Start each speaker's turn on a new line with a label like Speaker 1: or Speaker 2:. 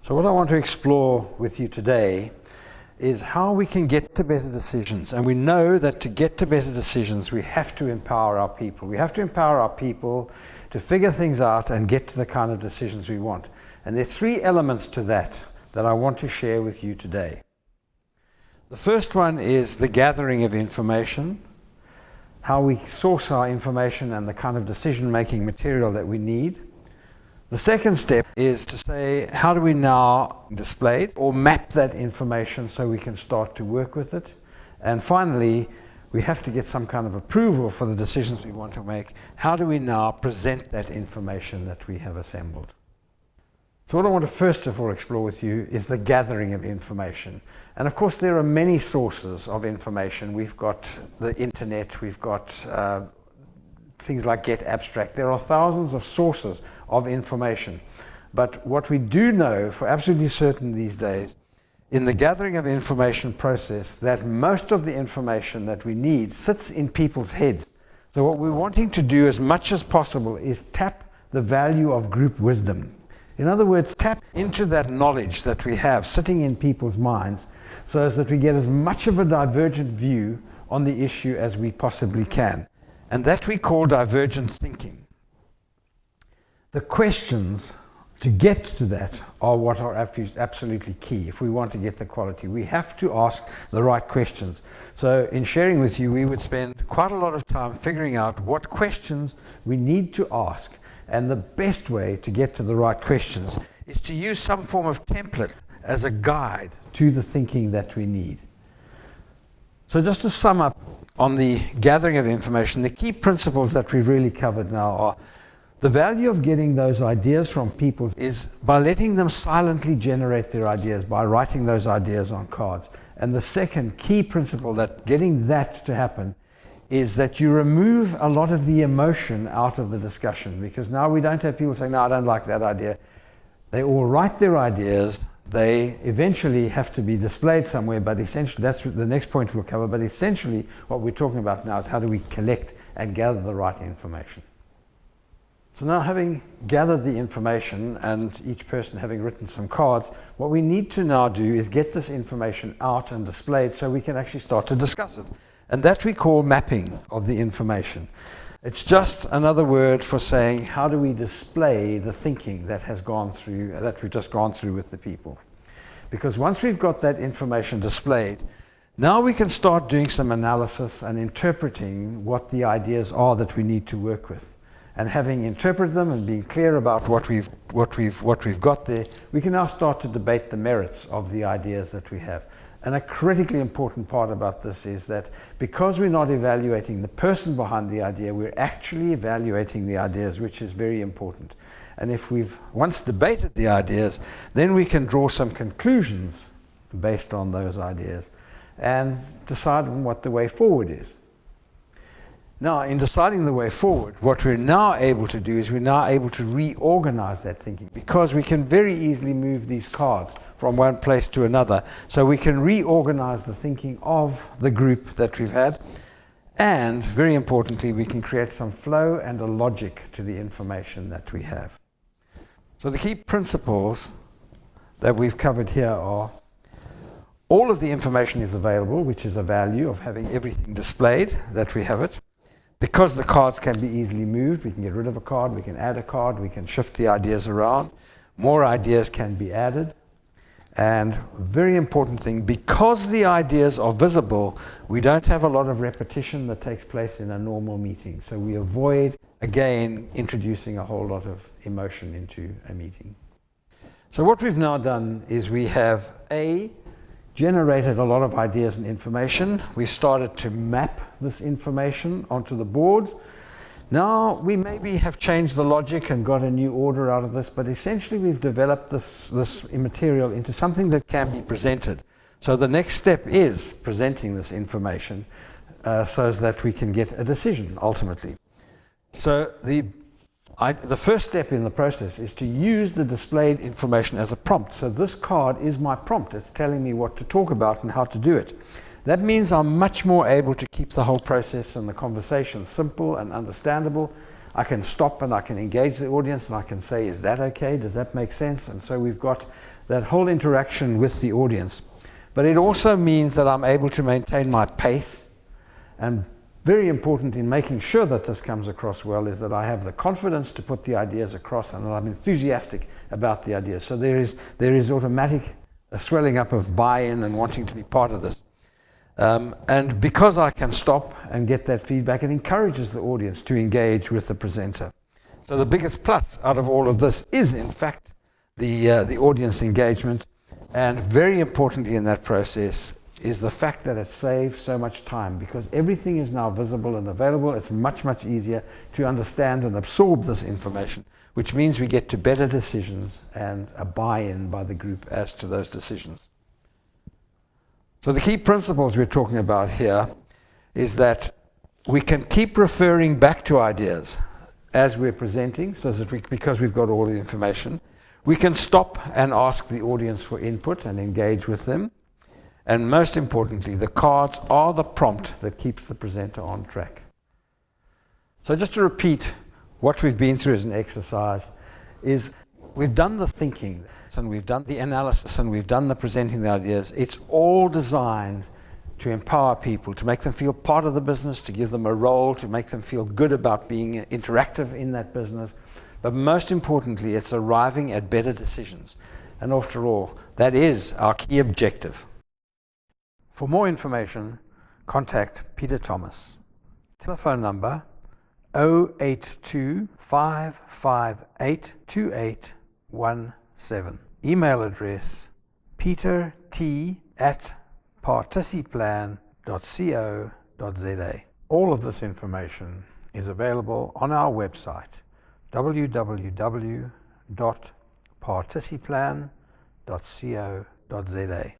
Speaker 1: So what I want to explore with you today is how we can get to better decisions. And we know that to get to better decisions, we have to empower our people. We have to empower our people to figure things out and get to the kind of decisions we want. And there are three elements to that I want to share with you today. The first one is the gathering of information, how we source our information and the kind of decision-making material that we need. The second step is to say, how do we now display it or map that information so we can start to work with it? And finally, we have to get some kind of approval for the decisions we want to make. How do we now present that information that we have assembled? So what I want to first of all explore with you is the gathering of information. And of course, there are many sources of information. We've got the internet, we've got things like Get Abstract. There are thousands of sources of information. But what we do know for absolutely certain these days, in the gathering of information process, that most of the information that we need sits in people's heads. So what we're wanting to do as much as possible is tap the value of group wisdom. In other words, tap into that knowledge that we have sitting in people's minds so as that we get as much of a divergent view on the issue as we possibly can. And that we call divergent thinking. The questions to get to that are what are absolutely key if we want to get the quality. We have to ask the right questions. So in sharing with you, we would spend quite a lot of time figuring out what questions we need to ask. And the best way to get to the right questions is to use some form of template as a guide to the thinking that we need. So just to sum up on the gathering of information, the key principles that we've really covered now are the value of getting those ideas from people is by letting them silently generate their ideas, by writing those ideas on cards. And the second key principle that getting that to happen is that you remove a lot of the emotion out of the discussion, because now we don't have people saying, no, I don't like that idea. They all write their ideas. They eventually have to be displayed somewhere, but essentially, that's the next point we'll cover, but essentially what we're talking about now is how do we collect and gather the right information. So now, having gathered the information and each person having written some cards, what we need to now do is get this information out and displayed so we can actually start to discuss it. And that we call mapping of the information. It's just another word for saying, how do we display the thinking that has gone through, that we've just gone through with the people? Because once we've got that information displayed, now we can start doing some analysis and interpreting what the ideas are that we need to work with. And having interpreted them and being clear about what we've got there, we can now start to debate the merits of the ideas that we have. And a critically important part about this is that because we're not evaluating the person behind the idea, we're actually evaluating the ideas, which is very important. And if we've once debated the ideas, then we can draw some conclusions based on those ideas and decide on what the way forward is. Now, in deciding the way forward, what we're now able to do is we're now able to reorganize that thinking, because we can very easily move these cards from one place to another. So we can reorganize the thinking of the group that we've had. And very importantly, we can create some flow and a logic to the information that we have. So the key principles that we've covered here are all of the information is available, which is a value of having everything displayed, that we have it. Because the cards can be easily moved, we can get rid of a card, we can add a card, we can shift the ideas around. More ideas can be added. And very important thing, because the ideas are visible, we don't have a lot of repetition that takes place in a normal meeting. So we avoid, again, introducing a whole lot of emotion into a meeting. So what we've now done is we have generated a lot of ideas and information. We started to map this information onto the boards. Now we maybe have changed the logic and got a new order out of this, but essentially we've developed this material into something that can be presented. So the next step is presenting this information so that we can get a decision ultimately. So the first step in the process is to use the displayed information as a prompt. So this card is my prompt. It's telling me what to talk about and how to do it. That means I'm much more able to keep the whole process and the conversation simple and understandable. I can stop and I can engage the audience and I can say, is that okay? Does that make sense? And so we've got that whole interaction with the audience. But it also means that I'm able to maintain my pace, and very important in making sure that this comes across well is that I have the confidence to put the ideas across and that I'm enthusiastic about the ideas. So there is automatic swelling up of buy-in and wanting to be part of this. And because I can stop and get that feedback, it encourages the audience to engage with the presenter. So the biggest plus out of all of this is, in fact, the audience engagement. And very importantly in that process is the fact that it saves so much time, because everything is now visible and available. It's much, much easier to understand and absorb this information, which means we get to better decisions and a buy-in by the group as to those decisions. So the key principles we're talking about here is that we can keep referring back to ideas as we're presenting, so that because we've got all the information. We can stop and ask the audience for input and engage with them. And most importantly, the cards are the prompt that keeps the presenter on track. So just to repeat what we've been through as an exercise is we've done the thinking and we've done the analysis and we've done the presenting the ideas. It's all designed to empower people, to make them feel part of the business, to give them a role, to make them feel good about being interactive in that business. But most importantly, it's arriving at better decisions. And after all, that is our key objective. For more information, contact Peter Thomas. Telephone number 082 558 2817. Email address petert@participlan.co.za. All of this information is available on our website www.participlan.co.za.